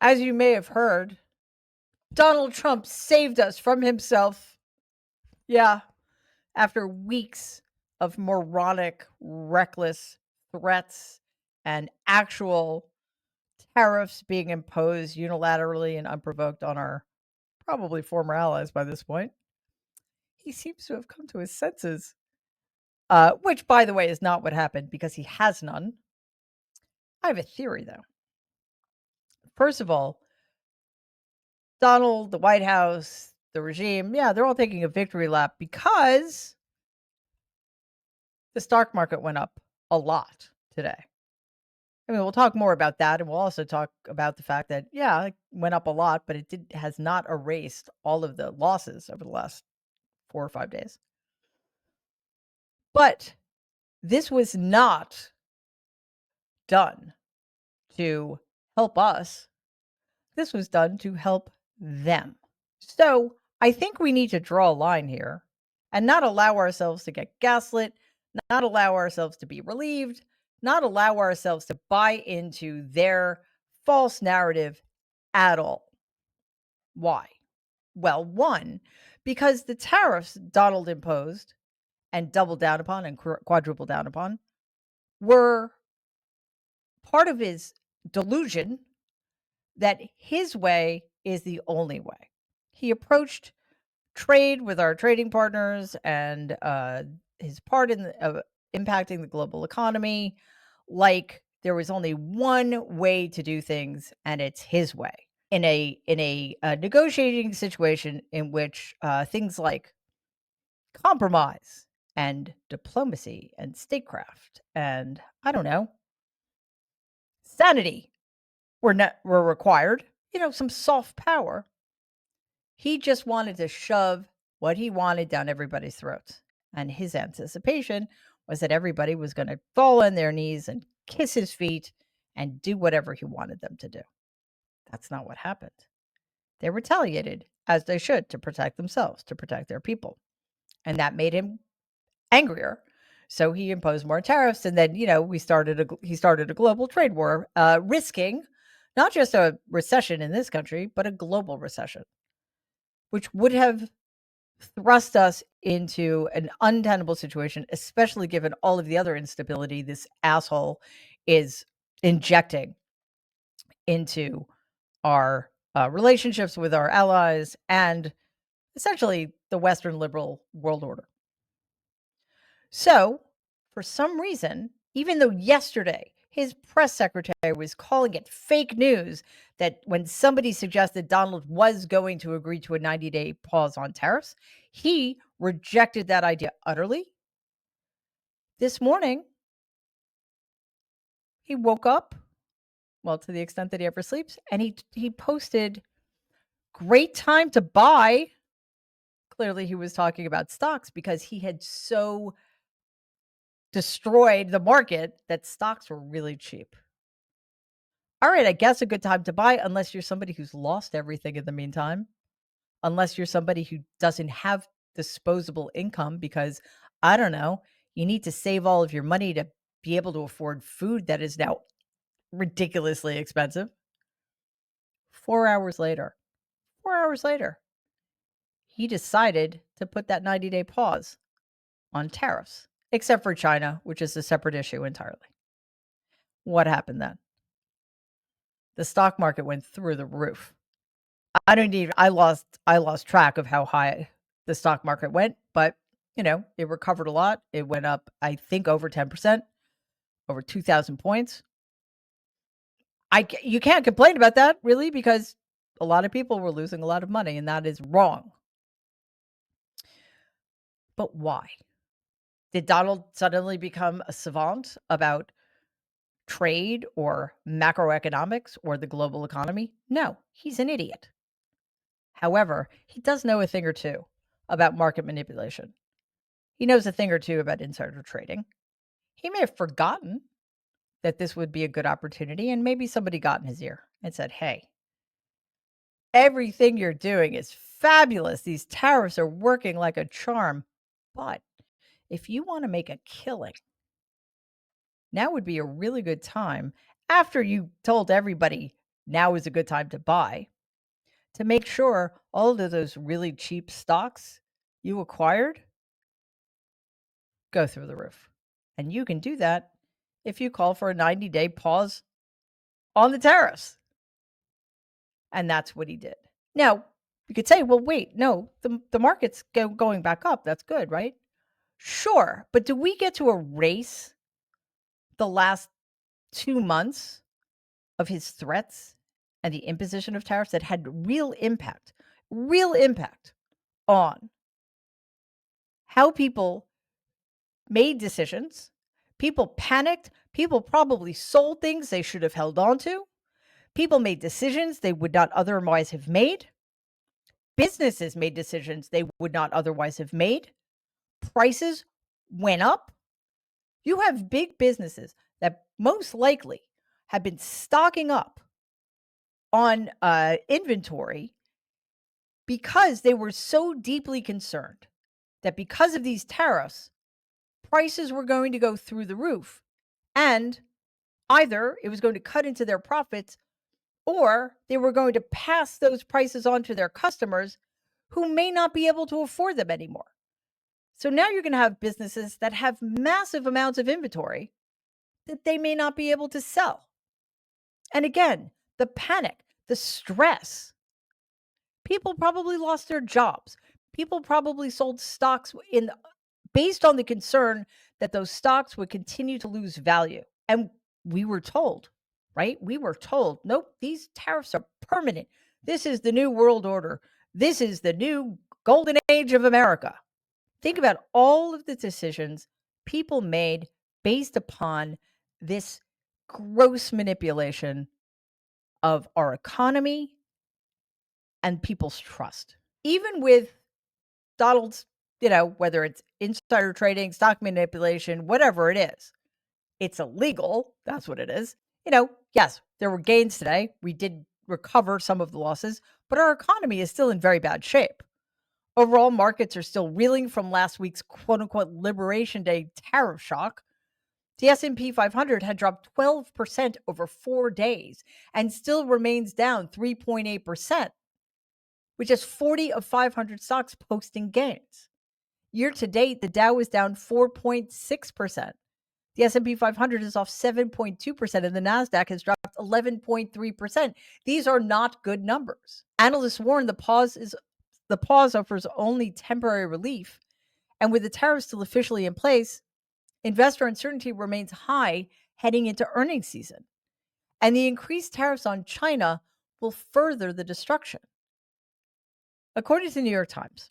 As you may have heard, Donald Trump saved us from himself. Yeah, after weeks of moronic, reckless threats and actual tariffs being imposed unilaterally and unprovoked on our probably former allies by this point, he seems to have come to his senses, which, by the way, is not what happened because he has none. I have a theory, though. First of all, Donald, the White House, the regime, yeah, they're all taking a victory lap because the stock market went up a lot today. I mean, we'll talk more about that, and we'll also talk about the fact that, yeah, it went up a lot, but has not erased all of the losses over the last 4 or 5 days. But this was not done to help us. This was done to help them. So, I think we need to draw a line here and not allow ourselves to get gaslit, not allow ourselves to be relieved, not allow ourselves to buy into their false narrative at all. Why? Well, one, because the tariffs Donald imposed and doubled down upon and quadrupled down upon were part of his delusion that his way is the only way. He approached trade with our trading partners and his part in impacting the global economy like there was only one way to do things, and it's his way. In a negotiating situation in which things like compromise and diplomacy and statecraft and I don't know sanity were required, some soft power. He just wanted to shove what he wanted down everybody's throats, and his anticipation was that everybody was going to fall on their knees and kiss his feet and do whatever he wanted them to do. That's not what happened. They retaliated, as they should, to protect themselves, to protect their people. And that made him angrier. So he imposed more tariffs. And then, he started a global trade war, risking not just a recession in this country, but a global recession, which would have thrust us into an untenable situation, especially given all of the other instability this asshole is injecting into our relationships with our allies and essentially the Western liberal world order. So, for some reason, even though yesterday his press secretary was calling it fake news that when somebody suggested Donald was going to agree to a 90-day pause on tariffs, he rejected that idea utterly. This morning, he woke up, well, to the extent that he ever sleeps, and he posted, "Great time to buy." Clearly, he was talking about stocks because he had so destroyed the market that stocks were really cheap. All right, I guess a good time to buy unless you're somebody who's lost everything in the meantime, unless you're somebody who doesn't have disposable income because, I don't know, you need to save all of your money to be able to afford food that is now ridiculously expensive. 4 hours later, 4 hours later, he decided to put that 90-day pause on tariffs, except for China, which is a separate issue entirely. What happened then? The stock market went through the roof. I lost track of how high the stock market went, but it recovered a lot. It went up, I think, over 10%, over 2,000 points. You can't complain about that really because a lot of people were losing a lot of money, and that is wrong. But why? Did Donald suddenly become a savant about trade or macroeconomics or the global economy? No, he's an idiot. However, he does know a thing or two about market manipulation. He knows a thing or two about insider trading. He may have forgotten that this would be a good opportunity, and maybe somebody got in his ear and said, "Hey, everything you're doing is fabulous. These tariffs are working like a charm. But if you want to make a killing, now would be a really good time after you told everybody now is a good time to buy to make sure all of those really cheap stocks you acquired go through the roof. And you can do that if you call for a 90-day pause on the tariffs. And that's what he did. Now, you could say, well, wait, no, the market's going back up. That's good, right? Sure. But do we get to erase the last 2 months of his threats and the imposition of tariffs that had real impact on how people made decisions? People panicked. People probably sold things they should have held on to. People made decisions they would not otherwise have made. Businesses made decisions they would not otherwise have made. Prices went up. You have big businesses that most likely have been stocking up on inventory because they were so deeply concerned that because of these tariffs, prices were going to go through the roof. And either it was going to cut into their profits or they were going to pass those prices on to their customers who may not be able to afford them anymore. So now you're going to have businesses that have massive amounts of inventory that they may not be able to sell. And again, the panic, the stress, people probably lost their jobs. People probably sold stocks based on the concern that those stocks would continue to lose value. And we were told, right? We were told, nope, these tariffs are permanent. This is the new world order. This is the new golden age of America. Think about all of the decisions people made based upon this gross manipulation of our economy and people's trust. Even with Donald's, whether it's insider trading, stock manipulation, whatever it is, it's illegal. That's what it is. Yes, there were gains today. We did recover some of the losses, but our economy is still in very bad shape. Overall, markets are still reeling from last week's quote unquote Liberation Day tariff shock. The S&P 500 had dropped 12% over 4 days and still remains down 3.8%, with just 40 of 500 stocks posting gains. Year to date, the Dow is down 4.6%. The S&P 500 is off 7.2% and the Nasdaq has dropped 11.3%. These are not good numbers. Analysts warn the pause offers only temporary relief, and with the tariffs still officially in place, investor uncertainty remains high heading into earnings season. And the increased tariffs on China will further the destruction. According to the New York Times,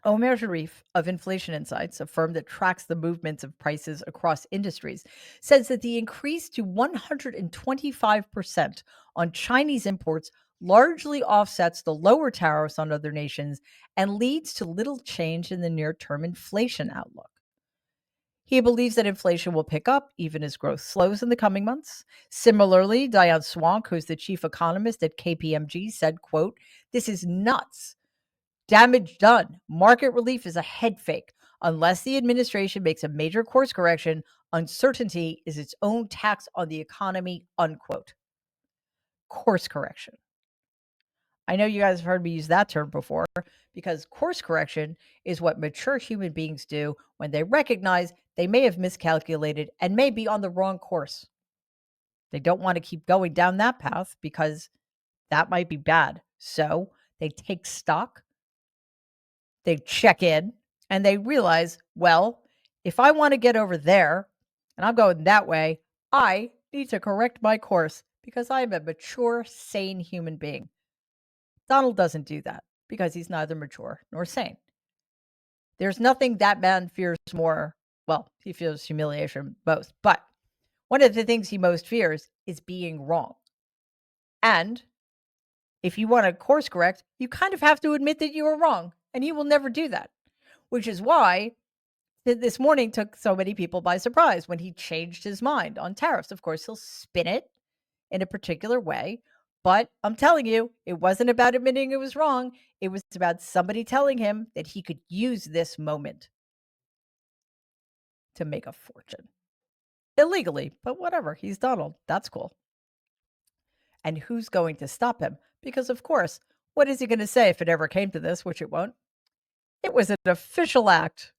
Omer Sharif of Inflation Insights, a firm that tracks the movements of prices across industries, says that the increase to 125% on Chinese imports largely offsets the lower tariffs on other nations and leads to little change in the near-term inflation outlook. He believes that inflation will pick up even as growth slows in the coming months. Similarly, Diane Swank, who's the chief economist at KPMG, said, quote, "This is nuts. Damage done. Market relief is a head fake. Unless the administration makes a major course correction, uncertainty is its own tax on the economy," unquote. Course correction. I know you guys have heard me use that term before because course correction is what mature human beings do when they recognize they may have miscalculated and may be on the wrong course. They don't want to keep going down that path because that might be bad. So they take stock, they check in, and they realize, well, if I want to get over there and I'm going that way, I need to correct my course because I am a mature, sane human being. Donald doesn't do that because he's neither mature nor sane. There's nothing that man fears more. Well, he fears humiliation most, but one of the things he most fears is being wrong. And if you want to course correct, you kind of have to admit that you were wrong, and he will never do that, which is why this morning took so many people by surprise when he changed his mind on tariffs. Of course, he'll spin it in a particular way, but I'm telling you, it wasn't about admitting it was wrong. It was about somebody telling him that he could use this moment to make a fortune illegally, but whatever. He's Donald. That's cool. And who's going to stop him? Because, of course, what is he going to say if it ever came to this, which it won't? It was an official act